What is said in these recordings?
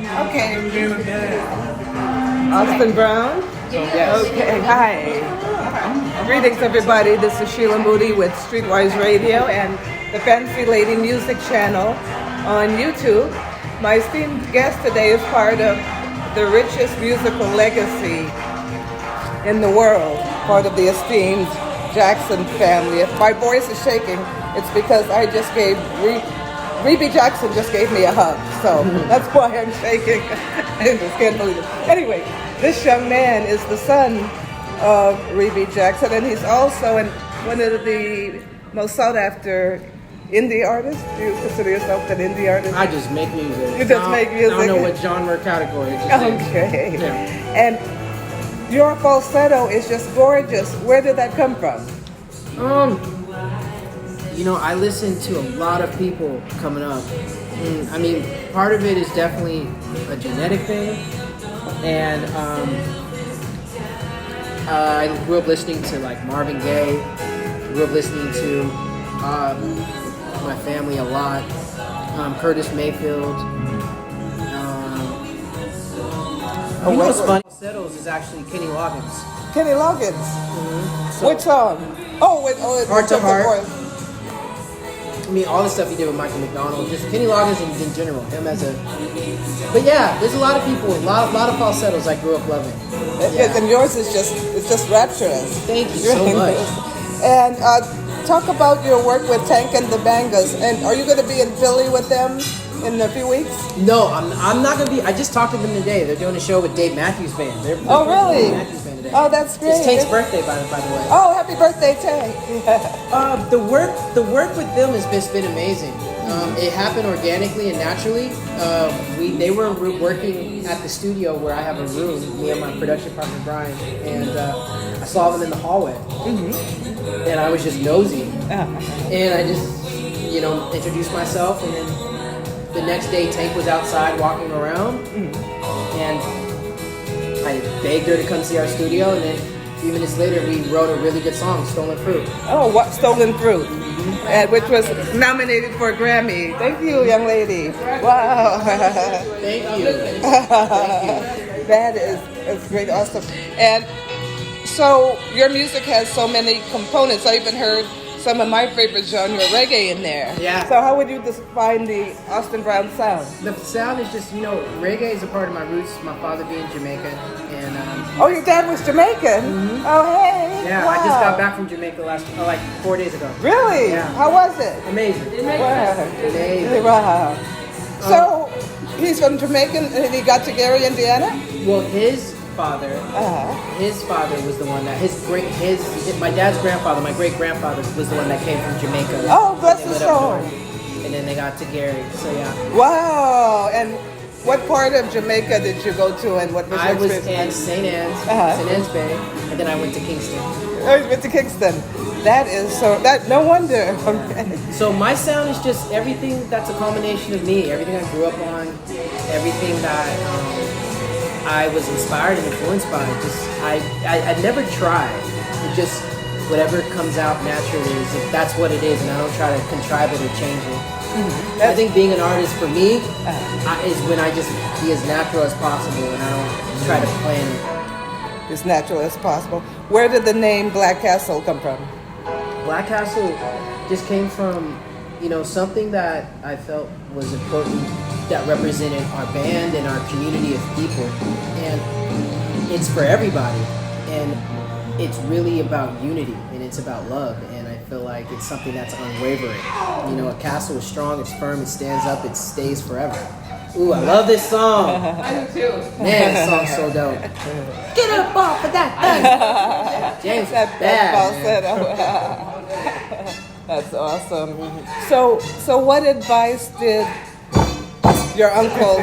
Okay. Austin Brown? Yes. Okay, hi. Greetings, everybody. This is Sheila Moody with Streetwise Radio and the Fancy Lady Music Channel on YouTube. My esteemed guest today is part of the richest musical legacy in the world, part of the esteemed Jackson family. If my voice is shaking, it's because I just gave Rebe Jackson just gave me a hug, so that's why I'm shaking. I just can't believe it. Anyway, this young man is the son of Rebe Jackson, and he's also one of the most sought after indie artists. Do you consider yourself an indie artist? I just make music. You just make music? I don't know what genre category it's in. Okay. Yeah. And your falsetto is just gorgeous. Where did that come from? I listen to a lot of people coming up. I mean, part of it is definitely a genetic thing. And I grew up listening to like Marvin Gaye. Grew up listening to my family a lot. Curtis Mayfield. You know what's funny? Falsettos is actually Kenny Loggins. Kenny Loggins. Mm-hmm. So, Which song? It's Heart to Heart. Voice. I mean, all the stuff he did with Michael McDonald, just Kenny Loggins in general, him as a... But yeah, there's a lot of people, a lot of falsettos I grew up loving. Yeah. And yours is just rapturous. Thank you so much. And talk about your work with Tank and the Bangas. And are you going to be in Philly with them in a few weeks? No, I'm not going to be. I just talked to them today. They're doing a show with Dave Matthews Band. They're oh, really? Dave Matthews Band today. Oh, that's great. It's Tank's birthday, by the way. Oh, happy birthday, Tank. The work with them has just been amazing. It happened organically and naturally. They were working at the studio where I have a room, me and my production partner Brian, and I saw them in the hallway, and I was just nosy, and I just introduced myself, and then the next day Tank was outside walking around, and I begged her to come see our studio, and then a few minutes later we wrote a really good song, Stolen Fruit. Oh, what Stolen Fruit? And which was nominated for a Grammy. Thank you, young lady. Wow. Thank you. That is great, awesome. And so your music has so many components. I even heard some of my favorite genre, reggae, in there. Yeah. So how would you define the Austin Brown sound? The sound is just, reggae is a part of my roots, my father being Jamaican. And oh, your dad was Jamaican? Oh, hey. Yeah, wow. I just got back from Jamaica like 4 days ago. Really? Yeah. How was it? Amazing. Wow. Amazing. Wow. So he's from Jamaica and he got to Gary, Indiana? Well, his father was the one that my dad's grandfather, my great grandfather, was the one that came from Jamaica. Oh, bless his soul. And then they got to Gary. So yeah. Wow. And what part of Jamaica did you go to, and what was your I was experience? in St. Anne's Bay, and then I went to Kingston. Oh, you went to Kingston. No wonder. So my sound is just everything that's a combination of me, everything I grew up on, everything that I was inspired and influenced by. I never tried. It just, whatever comes out naturally, that's what it is, and I don't try to contrive it or change it. I think being an artist for me is when I just be as natural as possible, and I don't try to plan it. As natural as possible. Where did the name Black Castle come from? Black Castle just came from, something that I felt was important, that represented our band and our community of people. And it's for everybody. And it's really about unity, and it's about love. And I feel like it's something that's unwavering. A castle is strong, it's firm, it stands up, it stays forever. Ooh, I love this song. I do too. Man, this song's so dope. Get up off of that thing. James, that falsetto. That's awesome. So what advice did your uncle,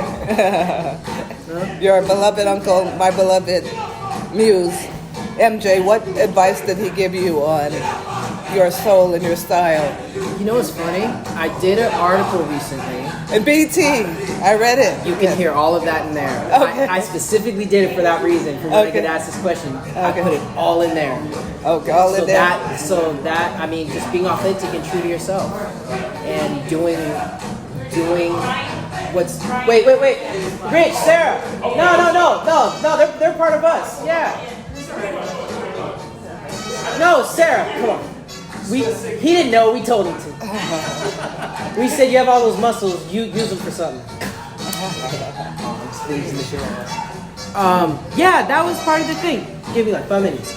your beloved uncle, my beloved muse, MJ, what advice did he give you on your soul and your style? You know what's funny? I did an article recently. In BT, I read it. You can hear all of that in there. Okay. I specifically did it for that reason, for when I could ask this question. I put it all in there. Okay, all in there. I mean, just being authentic and true to yourself. And doing what's wait. Rich, Sarah. No, they're part of us. Yeah. No, Sarah, come on. He didn't know, we told him to. We said you have all those muscles, you use them for something. Yeah, that was part of the thing. Give me like 5 minutes.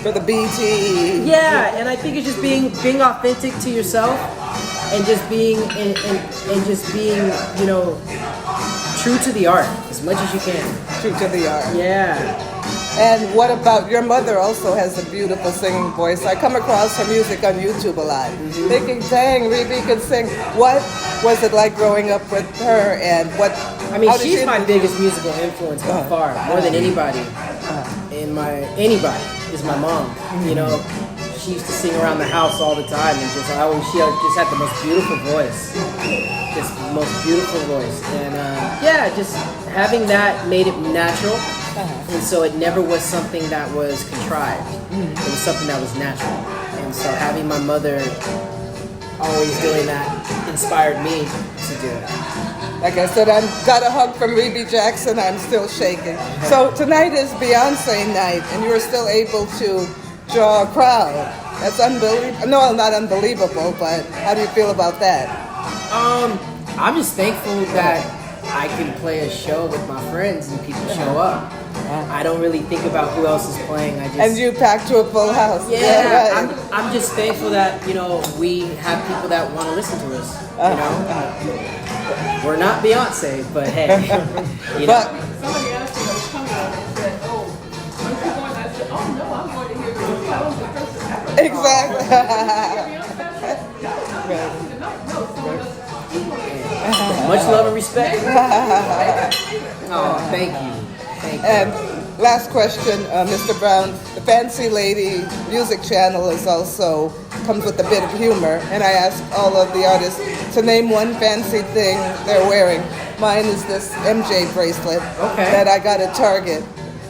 For the BT. Yeah, and I think it's just being authentic to yourself and just being and just being, you know, true to the art as much as you can. True to the art. Yeah. And what about your mother? Also has a beautiful singing voice. I come across her music on YouTube a lot. Thinking, dang, Rebe could sing. What was it like growing up with her? And what? I mean, she's my biggest musical influence by far, more than anybody. Anybody is my mom. You know, she used to sing around the house all the time, and she just had the most beautiful voice, just the most beautiful voice. And yeah, just having that made it natural. And so it never was something that was contrived. It was something that was natural. And so having my mother always doing that inspired me to do it. Like I said, I got a hug from Rebe Jackson. I'm still shaking. So tonight is Beyonce night, and you were still able to draw a crowd. That's unbelievable. No, not unbelievable, but how do you feel about that? I'm just thankful that I can play a show with my friends and people show up. I don't really think about who else is playing. And you packed to a full house. Yeah, right. I'm just thankful that, you know, we have people that want to listen to us. You know, we're not Beyonce, but hey, you know. Somebody else was coming on and said, "Oh, when you going?" I said, "Oh no, I'm going to hear the first episode." Exactly. Much love and respect. Oh, thank you. And last question, Mr. Brown. The Fancy Lady music channel comes with a bit of humor, and I ask all of the artists to name one fancy thing they're wearing. Mine is this MJ bracelet that I got at Target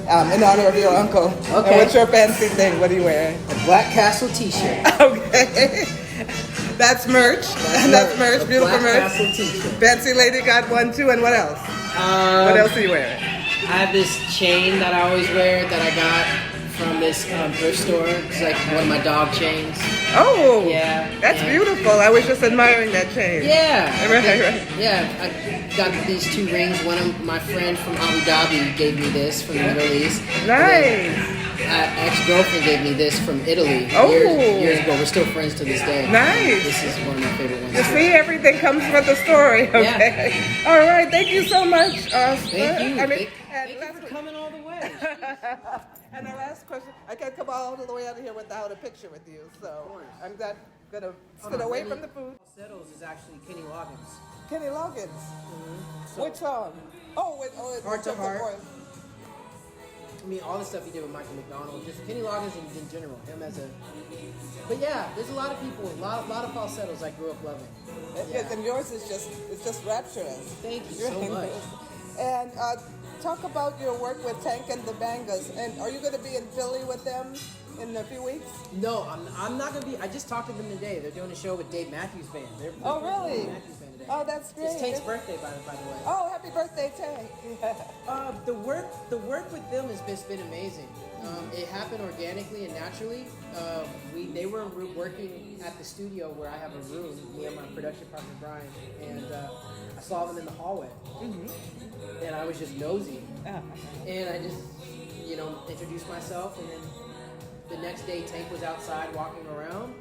in honor of your uncle. Okay. And what's your fancy thing? What are you wearing? A Black Castle T-shirt. Okay. That's merch. That's merch. Beautiful Black merch. Castle T-shirt. Fancy Lady got one too, and what else? What else are you wearing? I have this chain that I always wear that I got from this thrift store. It's like one of my dog chains. Oh, Yeah. that's beautiful. I was just admiring that chain. Yeah. Right. Yeah, I got these 2 rings. One of my friend from Abu Dhabi gave me this from the Middle East. Nice. Ex-girlfriend gave me this from Italy Oh. years ago. We're still friends to this day. Nice. This is one of my favorite ones. You too. see, everything comes with a story. Okay. All right. Thank you so much. Thank you. and Thank you for coming all the way. And our last question, I can't come all the way out of here without a picture with you, so I'm not gonna sit away from the food. Settles is actually Kenny Loggins. Kenny Loggins. Which song? It's Heart to Just a Heart. Voice. I mean, all the stuff he did with Michael McDonald, just Kenny Loggins in general, him as a. But yeah, there's a lot of people, a lot of falsettos I grew up loving. Yes, and yours is just rapturous. Thank you so much. And talk about your work with Tank and the Bangas. And are you going to be in Philly with them in a few weeks? No, I'm not gonna be. I just talked to them today. They're doing a show with Dave Matthews Band. Oh, really? Dave Matthews Band today. Oh, that's great. It's Tank's birthday, by the way. Oh, happy birthday, Tank. The work with them has just been amazing. It happened organically and naturally. They were working at the studio where I have a room, me and my production partner Brian, and I saw them in the hallway, and I was just nosy, and I just, introduced myself, and then the next day Tank was outside walking around,